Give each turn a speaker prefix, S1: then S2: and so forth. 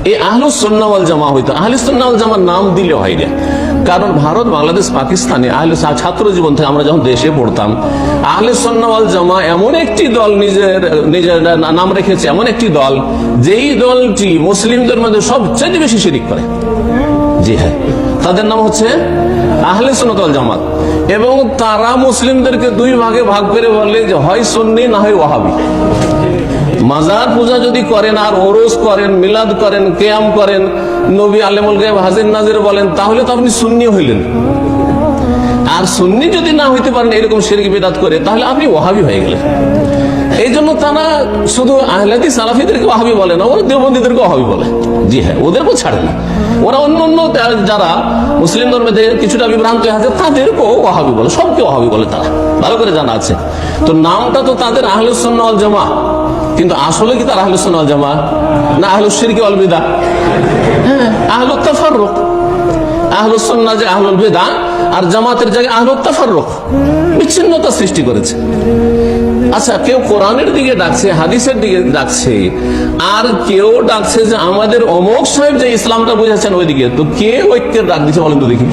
S1: এই আহলুস সুন্নাহ ওয়াল জামা হইতো। আহলুস সুন্নাহ ওয়াল জামার নাম দিলে হয় না, কারণ ভারত, বাংলাদেশ, পাকিস্তানে ছাত্র জীবন থেকে আমরা যখন দেশে পড়তাম, আহলুস সুন্নাহ ওয়াল জামা এমন একটি দল নিজের নাম রেখেছে, এমন একটি দল যেই দলটি মুসলিমদের মধ্যে সবচেয়ে বেশি শিরিক করে। জি হ্যাঁ, তাদের নাম হচ্ছে আহলে সুন্নাত ওয়াল জামাত। এবং তারা মুসলিমদেরকে দুই ভাগে ভাগ করে বলে যে হয় সুন্নি না হয় ওয়াহাবি। মাজার পূজা যদি করেন আর ওরস করেন, মিলাদ করেন, কিয়াম করেন, নবী আলেমুল গায়ব হাজির নাজির বলেন, তাহলে তো আপনি সুন্নি হইলেন। আর সুন্নি যদি না হইতে পারেন এরকম শিরক বিদআত করে, তাহলে আপনি ওয়াহাবি হয়ে গেলেন। এই জন্য তারা শুধু আহলে হাদিস সালাফিদেরকে ওয়াহাবি বলে না, ওরা দেওবন্দীদেরকে ওয়াহাবি বলে। জি হ্যাঁ, ওদেরকেও ছাড়ে না। ওরা অন্য অন্য যারা মুসলিম ধর্মে কিছুটা বিভ্রান্ত আছে তাদেরকেও ওয়াহাবি বলে, সবকে ওয়াহাবি বলে, তারা ভালো করে জানা আছে। তো নামটা তো তাদের আহলুস সুন্নাহ ওয়াল জামা, কিন্তু আসলে কি তার আহলুস সুন্নাহ ওয়াল জামা না আহলুস শিরক ওয়াল বিদআহ? হ্যাঁ, আহলুত তাফাররুক। আহলুস সুন্নাহ যে আহলুল বিদআহ, আর জামাতের জায়গায় আহলুত তাফাররুক, বিচ্ছিন্নতা সৃষ্টি করেছে। আচ্ছা, কেউ কোরআনের দিকে ডাকছে, হাদিসের দিকে ডাকছে, আর কেউ ডাকছে যে আমাদের অমুক সাহেব যে ইসলামটা বুঝাচ্ছেন ওইদিকে। তো কে ঐক্যের ডাক দিচ্ছে বলেন তো দেখি?